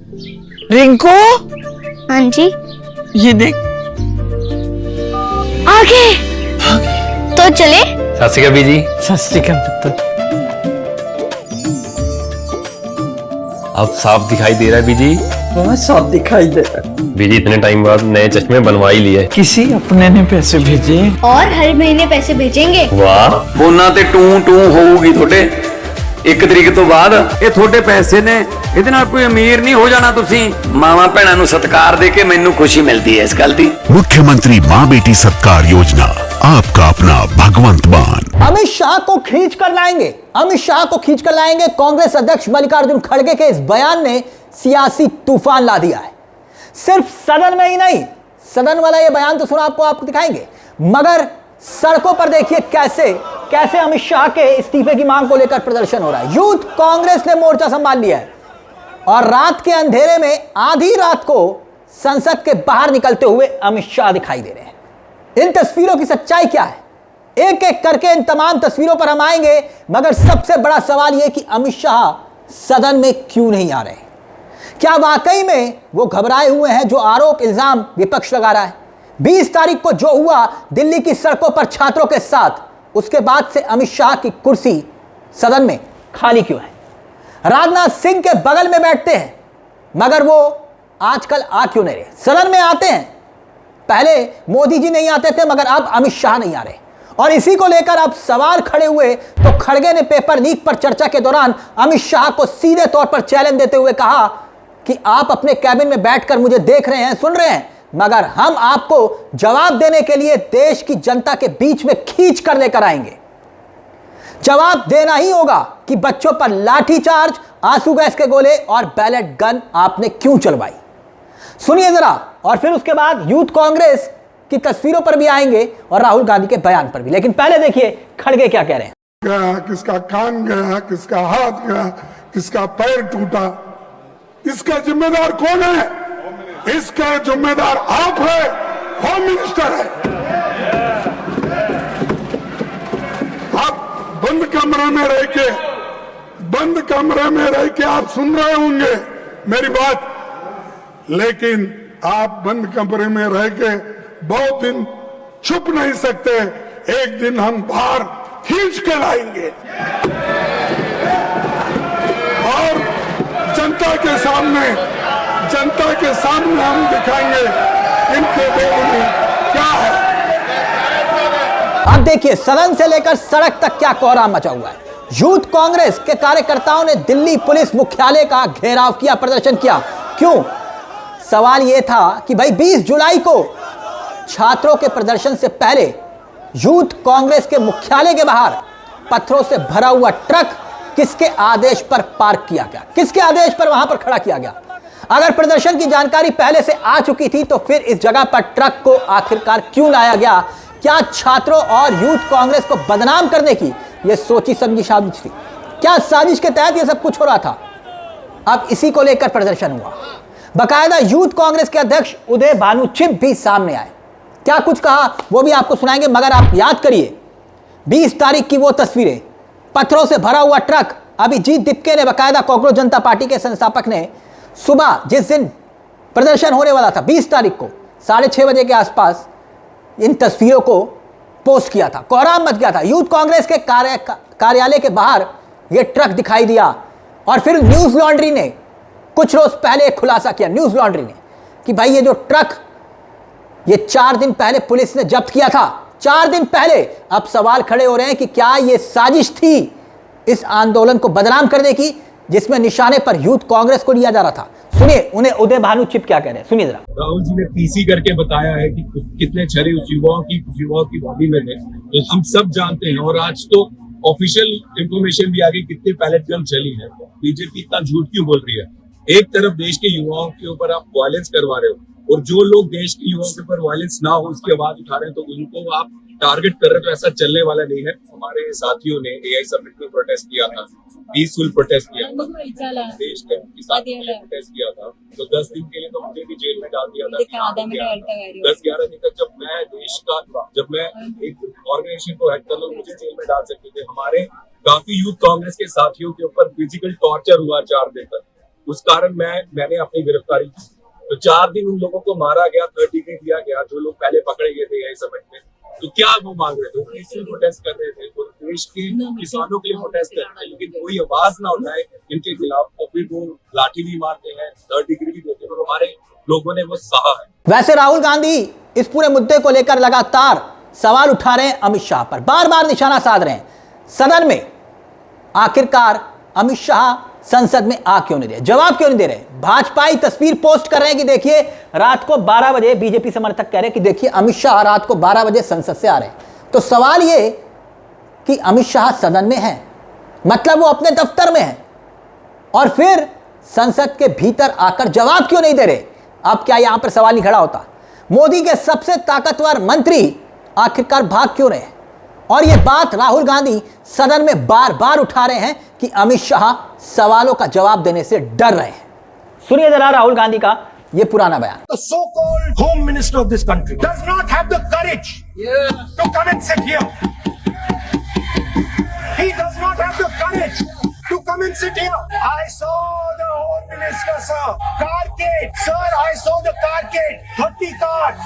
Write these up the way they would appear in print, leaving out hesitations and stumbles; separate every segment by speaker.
Speaker 1: रिंकू,
Speaker 2: हाँ जी।
Speaker 1: ये देख।
Speaker 2: आगे तो चले।
Speaker 3: सत श्री अकाल बीजी।
Speaker 1: सत श्री अकाल पुत्र।
Speaker 3: अब साफ दिखाई दे रहा है बीजी।
Speaker 1: बहुत साफ दिखाई दे रहा है।
Speaker 3: बीजी इतने टाइम बाद नए चश्मे बनवा ही लिए।
Speaker 1: किसी अपने ने पैसे भेजे
Speaker 2: और हर महीने पैसे भेजेंगे।
Speaker 3: वाह।
Speaker 4: फोना ते टू टू होगी थोड़े 1 तरीक तो बाद ये थोड़े पैसे ने ਇਹਦੇ ਨਾਲ कोई अमीर नहीं हो जाना। तुसी मावा भैणों ਨੂੰ सत्कार दे के मैनू खुशी मिलती है इस गल दी।
Speaker 5: मुख्यमंत्री माँ बेटी सत्कार योजना, आपका अपना भगवंत मान।
Speaker 6: अमित शाह को खींच कर लाएंगे, अमित शाह को खींच कर लाएंगे। कांग्रेस अध्यक्ष मल्लिकार्जुन खड़गे के इस बयान ने सियासी तूफान ला दिया है। सिर्फ सदन में ही नहीं, सदन वाला ये बयान तो सुना आपको दिखाएंगे, मगर सड़कों पर देखिए कैसे कैसे अमित शाह के इस्तीफे की मांग को लेकर प्रदर्शन हो रहा है। यूथ कांग्रेस ने मोर्चा संभाल लिया है और रात के अंधेरे में आधी रात को संसद के बाहर निकलते हुए अमित शाह दिखाई दे रहे हैं। इन तस्वीरों की सच्चाई क्या है, एक एक करके इन तमाम तस्वीरों पर हम आएंगे, मगर सबसे बड़ा सवाल यह कि अमित शाह सदन में क्यों नहीं आ रहे। क्या वाकई में वो घबराए हुए हैं जो आरोप इल्जाम विपक्ष लगा रहा है। 20 तारीख को जो हुआ दिल्ली की सड़कों पर छात्रों के साथ, उसके बाद से अमित शाह की कुर्सी सदन में खाली क्यों है। राजनाथ सिंह के बगल में बैठते हैं मगर वो आजकल आ क्यों नहीं रहे। सदन में आते हैं, पहले मोदी जी नहीं आते थे मगर अब अमित शाह नहीं आ रहे। और इसी को लेकर अब सवाल खड़े हुए तो खड़गे ने पेपर लीक पर चर्चा के दौरान अमित शाह को सीधे तौर पर चैलेंज देते हुए कहा कि आप अपने कैबिन में बैठकर मुझे देख रहे हैं, सुन रहे हैं, मगर हम आपको जवाब देने के लिए देश की जनता के बीच में खींच कर लेकर आएंगे। जवाब देना ही होगा कि बच्चों पर लाठीचार्ज, आंसू गैस के गोले और बैलेट गन आपने क्यों चलवाई। सुनिए जरा, और फिर उसके बाद यूथ कांग्रेस की तस्वीरों पर भी आएंगे और राहुल गांधी के बयान पर भी। लेकिन पहले देखिए खड़गे क्या कह रहे हैं।
Speaker 7: गया, किसका कान गया, किसका हाथ गया, किसका पैर टूटा, इसका जिम्मेदार कौन है? इसका जिम्मेदार आप है, होम मिनिस्टर है। आप बंद कमरे में रह के आप सुन रहे होंगे मेरी बात, लेकिन आप बंद कमरे में रह के बहुत दिन छुप नहीं सकते। एक दिन हम बाहर खींच के लाएंगे और जनता के सामने हम दिखाएंगे इनके दोनों में क्या है।
Speaker 6: अब देखिए सदन से लेकर सड़क तक क्या कोहराम मचा हुआ है। यूथ कांग्रेस के कार्यकर्ताओं ने दिल्ली पुलिस मुख्यालय का घेराव किया, प्रदर्शन किया। क्यों? सवाल यह था कि भाई 20 जुलाई को छात्रों के प्रदर्शन से पहले यूथ कांग्रेस के मुख्यालय के बाहर पत्थरों से भरा हुआ ट्रक किसके आदेश पर पार्क किया गया, किसके आदेश पर वहां पर खड़ा किया गया। अगर प्रदर्शन की जानकारी पहले से आ चुकी थी तो फिर इस जगह पर ट्रक को आखिरकार क्यों लाया गया। क्या छात्रों और यूथ कांग्रेस को बदनाम करने की यह सोची समझी साजिश थी? क्या साजिश के तहत यह सब कुछ हो रहा था? अब इसी को लेकर प्रदर्शन हुआ। बाकायदा यूथ कांग्रेस के अध्यक्ष उदय भानु चिप भी सामने आए। क्या कुछ कहा वो भी आपको सुनाएंगे, मगर आप याद करिए 20 तारीख की वो तस्वीरें, पत्थरों से भरा हुआ ट्रक। अभिजीत दिपके ने, बाकायदा कांग्रेस जनता पार्टी के संस्थापक ने, सुबह जिस दिन प्रदर्शन होने वाला था 20 तारीख को 6:30 बजे के आसपास इन तस्वीरों को पोस्ट किया था। कोहराम मच गया था। यूथ कांग्रेस के कार्यालय के बाहर यह ट्रक दिखाई दिया और फिर न्यूज लॉन्ड्री ने कुछ रोज पहले एक खुलासा किया, न्यूज लॉन्ड्री ने, कि भाई ये जो ट्रक ये 4 दिन पहले पुलिस ने जब्त किया था, 4 दिन पहले। अब सवाल खड़े हो रहे हैं कि क्या ये साजिश थी इस आंदोलन को बदनाम करने की, जिसमें निशाने पर यूथ कांग्रेस को लिया जा रहा था। सुनिए उन्हें उदय भानु चिप क्या कह रहे हैं, सुनिए जरा।
Speaker 8: राहुल जी ने पीसी करके बताया है कि कितने छरे उस युवाओं की बॉडी में थे, तो हम सब जानते हैं। और आज तो ऑफिशियल इंफॉर्मेशन भी आ गई कितने पैलेट गन चली है। बीजेपी इतना झूठ क्यों बोल रही है? एक तरफ देश के युवाओं के ऊपर आप वायलेंस करवा रहे हो और जो लोग देश के युवाओं के ऊपर वायलेंस ना हो उसकी आवाज उठा रहे हैं, तो उनको आप टारगेट कर रहे हो। तो ऐसा चलने वाला नहीं है। हमारे साथियों ने एआई समिट में प्रोटेस्ट किया था, पीसफुल प्रोटेस्ट किया था, देश के किसानों ने प्रोटेस्ट किया था। तो 10 दिन के लिए तो मुझे भी जेल में डाल दिया था। 10-11 दिन तक जब मैं एक ऑर्गेनाइजेशन को हेड कर लूं, मुझे जेल में डाल सकते थे। हमारे काफी यूथ कांग्रेस के साथियों के ऊपर फिजिकल टॉर्चर हुआ 4 दिन तक। उस कारण मैंने अपनी गिरफ्तारी की। तो 4 दिन उन लोगों को मारा गया, 30 डिग्री दिया गया, जो लोग पहले पकड़े गए थे यही समझ में। तो क्या वो मांग रहे थे? वो इसलिए प्रोटेस्ट कर रहे थे, वो देश के किसानों के लिए प्रोटेस्ट कर रहे थे, लेकिन कोई आवाज ना उठाए इनके खिलाफ, तो फिर वो लाठी भी मारते हैं, 30 डिग्री भी देते हैं, और हमारे लोगों ने वो सहा है।
Speaker 6: वैसे राहुल गांधी इस पूरे मुद्दे को लेकर लगातार सवाल उठा रहे हैं अमित शाह पर, बार बार निशाना साध रहे हैं सदन में। आखिरकार अमित शाह संसद में आ क्यों नहीं रहे, जवाब क्यों नहीं दे रहे? भाजपाई तस्वीर पोस्ट कर रहे हैं कि देखिए रात को 12 बजे, बीजेपी समर्थक कह रहे हैं कि देखिए अमित शाह रात को 12 बजे संसद से आ रहे हैं। तो सवाल ये कि अमित शाह सदन में हैं, मतलब वो अपने दफ्तर में हैं, और फिर संसद के भीतर आकर जवाब क्यों नहीं दे रहे? अब क्या यहां पर सवाल नहीं खड़ा होता? मोदी के सबसे ताकतवर मंत्री आखिरकार भाग क्यों रहे? और यह बात राहुल गांधी सदन में बार बार उठा रहे हैं कि अमित शाह सवालों का जवाब देने से डर रहे हैं। सुनिए जरा राहुल गांधी का यह पुराना बयान।
Speaker 9: The so-called Home Minister of this country does not have the courage to come and sit here. He does not have the courage to come and sit here. I saw the Home Minister, sir. Carcade. Sir, I saw the carcade. 30 cars.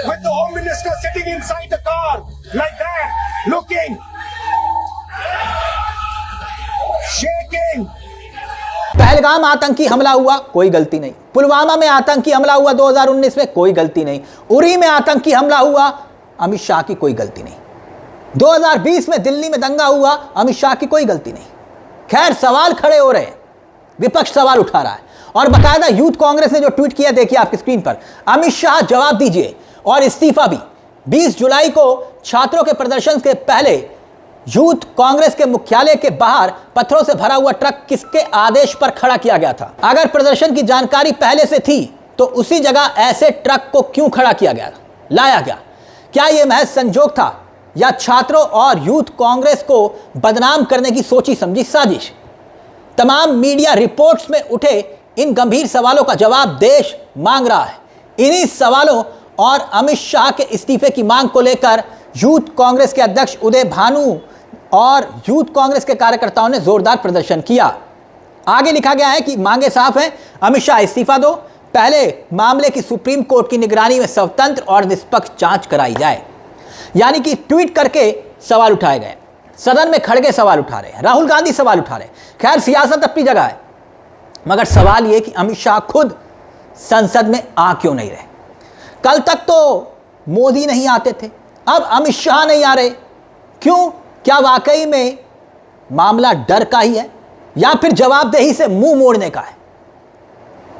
Speaker 9: With the Home Minister sitting inside the car. Like that. Looking. Shaking.
Speaker 6: Pahalgam आतंकी हमला हुआ, कोई गलती नहीं। पुलवामा में आतंकी हमला हुआ 2019 में, कोई गलती नहीं। उरी में आतंकी हमला हुआ, अमित शाह की कोई गलती नहीं। 2020 में दिल्ली में दंगा हुआ, अमित शाह की कोई गलती नहीं। खैर सवाल खड़े हो रहे हैं, विपक्ष सवाल उठा रहा है, और बकायदा यूथ कांग्रेस ने जो ट्वीट किया देखिए आपकी स्क्रीन पर, अमित शाह जवाब दीजिए और इस्तीफा भी। 20 जुलाई को छात्रों के प्रदर्शन के पहले यूथ कांग्रेस के मुख्यालय के बाहर पत्थरों से भरा हुआ ट्रक किसके आदेश पर खड़ा किया गया था? अगर प्रदर्शन की जानकारी पहले से थी तो उसी जगह ऐसे ट्रक को क्यों खड़ा किया गया, लाया गया? क्या यह महज संजोग था या छात्रों और यूथ कांग्रेस को बदनाम करने की सोची समझी साजिश? तमाम मीडिया रिपोर्ट्स में उठे इन गंभीर सवालों का जवाब देश मांग रहा है। इन्हीं सवालों और अमित शाह के इस्तीफे की मांग को लेकर यूथ कांग्रेस के अध्यक्ष उदय भानु और यूथ कांग्रेस के कार्यकर्ताओं ने जोरदार प्रदर्शन किया। आगे लिखा गया है कि मांगे साफ हैं, अमित शाह इस्तीफा दो, पहले मामले की सुप्रीम कोर्ट की निगरानी में स्वतंत्र और निष्पक्ष जांच कराई जाए। यानी कि ट्वीट करके सवाल उठाए गए, सदन में खड़गे सवाल उठा रहे हैं, राहुल गांधी सवाल उठा रहे हैं। खैर सियासत अपनी जगह है, मगर सवाल यह कि अमित शाह खुद संसद में आ क्यों नहीं रहे? कल तक तो मोदी नहीं आते थे, अब अमित शाह नहीं आ रहे, क्यों? क्या वाकई में मामला डर का ही है या फिर जवाबदेही से मुंह मोड़ने का है?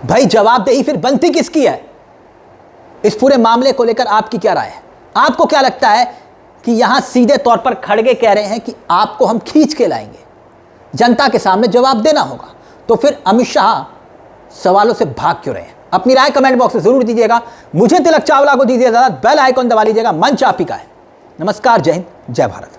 Speaker 6: भाई जवाबदेही फिर बनती किसकी है? इस पूरे मामले को लेकर आपकी क्या राय है? आपको क्या लगता है कि यहां सीधे तौर पर खड़गे कह रहे हैं कि आपको हम खींच के लाएंगे, जनता के सामने जवाब देना होगा, तो फिर अमित शाह सवालों से भाग क्यों रहे हैं? अपनी राय कमेंट बॉक्स में जरूर दीजिएगा। मुझे तिलक चावला को दीजिए इजाजत, बेल आइकॉन दबा लीजिएगा। मंच आप ही का है। नमस्कार, जय हिंद, जय भारत।